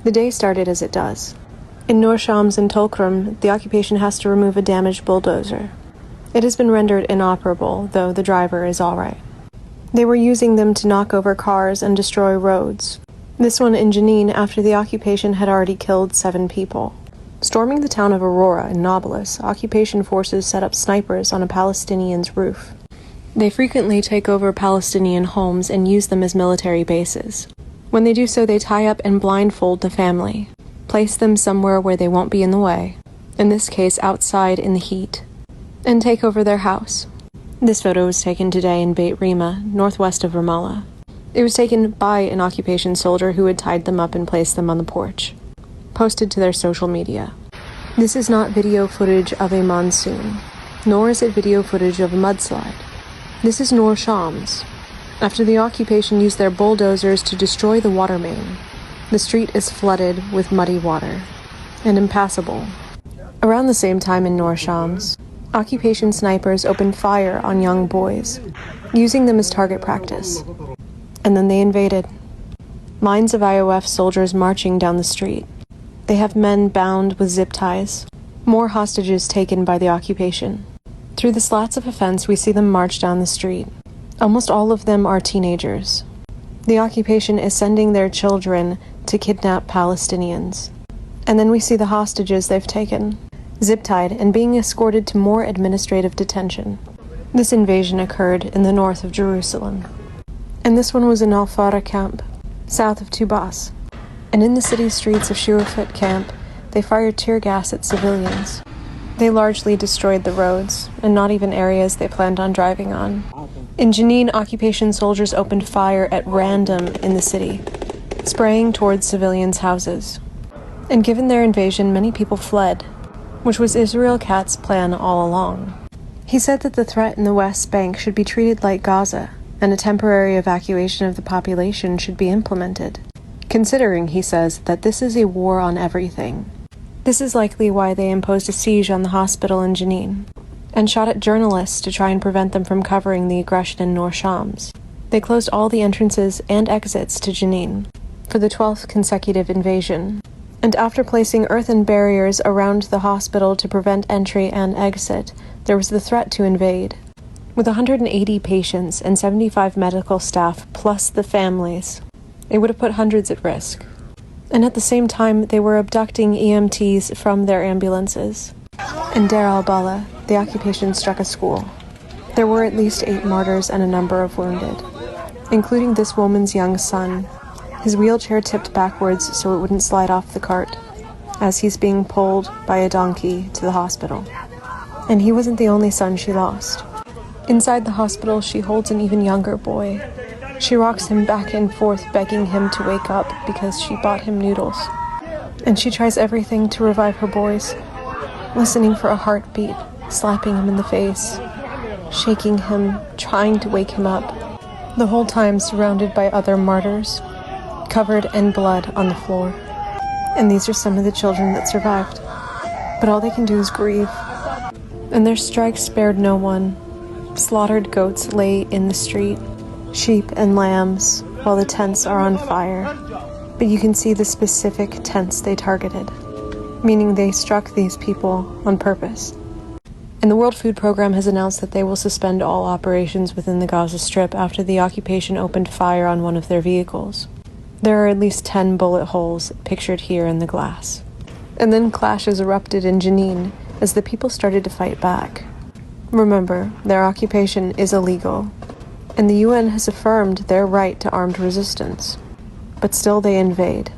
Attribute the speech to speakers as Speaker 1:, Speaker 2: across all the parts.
Speaker 1: The day started as it does. In Nur Shams and Tulkrum, the occupation has to remove a damaged bulldozer. It has been rendered inoperable, though the driver is all right. They were using them to knock over cars and destroy roads. This one in Jenin after the occupation had already killed 7 people. Storming the town of Aurora in Nablus, occupation forces set up snipers on a Palestinian's roof. They frequently take over Palestinian homes and use them as military bases. When they do so, they tie up and blindfold the family, place them somewhere where they won't be in the way, in this case outside in the heat, and take over their house. This photo was taken today in Beit Rima, northwest of Ramallah. It was taken by an occupation soldier who had tied them up and placed them on the porch, posted to their social media. This is not video footage of a monsoon, nor is it video footage of a mudslide. This is Nur Shams. After the occupation used their bulldozers to destroy the water main, the street is flooded with muddy water and impassable. Around the same time in Nur Shams, occupation snipers opened fire on young boys, using them as target practice. And then they invaded. Lines of IOF soldiers marching down the street. They have men bound with zip ties. More hostages taken by the occupation. Through the slats of a fence, we see them march down the street. Almost all of them are teenagers. The occupation is sending their children to kidnap Palestinians. And then we see the hostages they've taken, zip-tied and being escorted to more administrative detention. This invasion occurred in the north of Jerusalem. And this one was in Al-Farah camp, south of Tubas. And in the city streets of Shurafat camp, they fired tear gas at civilians. They largely destroyed the roads, and not even areas they planned on driving on. In Jenin, occupation soldiers opened fire at random in the city, spraying towards civilians' houses. And given their invasion, many people fled, which was Israel Katz's plan all along. He said that the threat in the West Bank should be treated like Gaza, and a temporary evacuation of the population should be implemented, considering, he says, that this is a war on everything. This is likely why they imposed a siege on the hospital in Jenin, and shot at journalists to try and prevent them from covering the aggression in Nur Shams. They closed all the entrances and exits to Jenin for the 12th consecutive invasion, and after placing earthen barriers around the hospital to prevent entry and exit, there was the threat to invade. With 180 patients and 75 medical staff plus the families, it would have put hundreds at risk. And at the same time, they were abducting EMTs from their ambulances. In Deir al-Bala, the occupation struck a school. There were at least 8 martyrs and a number of wounded, including this woman's young son. His wheelchair tipped backwards so it wouldn't slide off the cart, as he's being pulled by a donkey to the hospital. And he wasn't the only son she lost. Inside the hospital, she holds an even younger boy. She rocks him back and forth, begging him to wake up because she bought him noodles. And she tries everything to revive her boys, listening for a heartbeat, slapping him in the face, shaking him, trying to wake him up, the whole time surrounded by other martyrs, covered in blood on the floor. And these are some of the children that survived. But all they can do is grieve. And their strikes spared no one. Slaughtered goats lay in the street, sheep and lambs, while the tents are on fire. But you can see the specific tents they targeted, meaning they struck these people on purpose. And the World Food Program has announced that they will suspend all operations within the Gaza Strip after the occupation opened fire on one of their vehicles. There are at least 10 bullet holes pictured here in the glass. And then clashes erupted in Jenin as the people started to fight back. Remember, their occupation is illegal, and the UN has affirmed their right to armed resistance. But still they invade.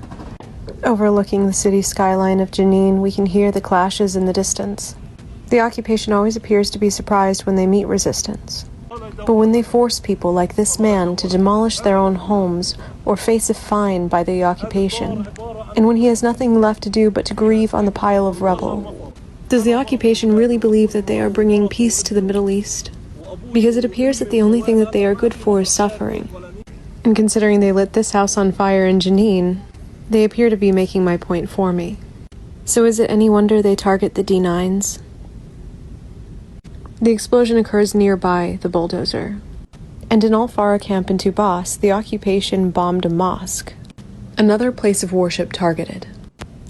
Speaker 1: Overlooking the city skyline of Jenin, we can hear the clashes in the distance. The occupation always appears to be surprised when they meet resistance. But when they force people like this man to demolish their own homes or face a fine by the occupation, and when he has nothing left to do but to grieve on the pile of rubble, does the occupation really believe that they are bringing peace to the Middle East? Because it appears that the only thing that they are good for is suffering. And considering they lit this house on fire in Jenin, they appear to be making my point for me. So is it any wonder they target the D9s? The explosion occurs nearby the bulldozer. And in Al-Farah camp in Tubas, the occupation bombed a mosque Another place of worship targeted.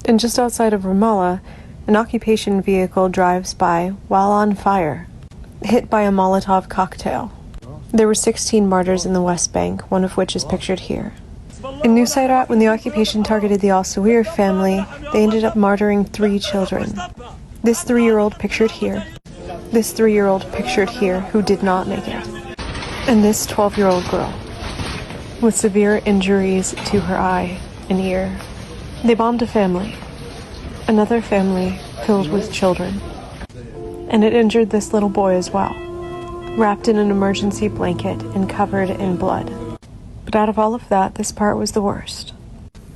Speaker 1: And just outside of Ramallah, an occupation vehicle drives by while on fire, hit by a Molotov cocktail. There were 16 martyrs in the West Bank, one of which is pictured here. In Nusayrat, when the occupation targeted the al-Sawir family, they ended up martyring 3 children. This 3-year-old pictured here. This 3-year-old pictured here who did not make it. And this 12-year-old girl, with severe injuries to her eye and ear. They bombed a family. Another family filled with children. And it injured this little boy as well, wrapped in an emergency blanket and covered in blood. But out of all of that, this part was the worst.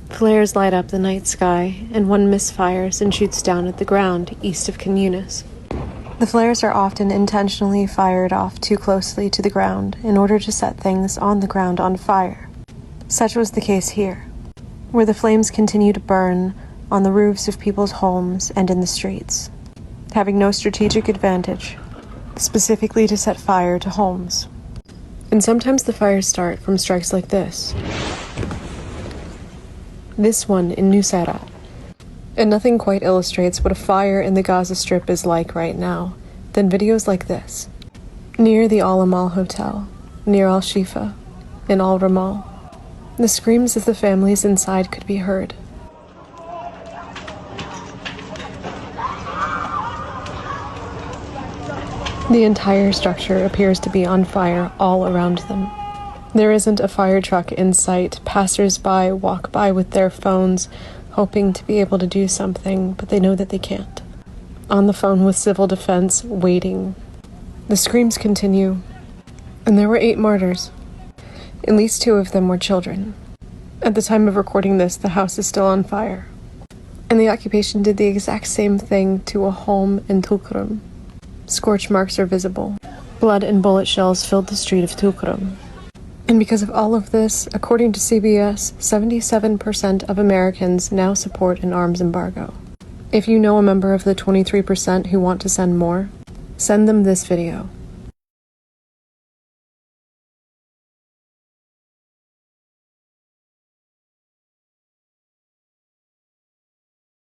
Speaker 1: Flares light up the night sky, and one misfires and shoots down at the ground east of Khan Yunis. The flares are often intentionally fired off too closely to the ground in order to set things on the ground on fire. Such was the case here, where the flames continue to burn on the roofs of people's homes and in the streets, having no strategic advantage, specifically to set fire to homes. And sometimes the fires start from strikes like this. This one in Nusayrat. And nothing quite illustrates what a fire in the Gaza Strip is like right now than videos like this. Near the Al Amal Hotel, near Al Shifa, in Al Ramal. The screams of the families inside could be heard. The entire structure appears to be on fire all around them. There isn't a fire truck in sight. Passers-by walk by with their phones, hoping to be able to do something, but they know that they can't. On the phone with civil defense, waiting. The screams continue, and there were 8 martyrs. At least 2 of them were children. At the time of recording this, the house is still on fire. And the occupation did the exact same thing to a home in Tulkarm. Scorch marks are visible. Blood and bullet shells filled the street of Tulkarm. And because of all of this, according to CBS, 77% of Americans now support an arms embargo. If you know a member of the 23% who want to send more, send them this video.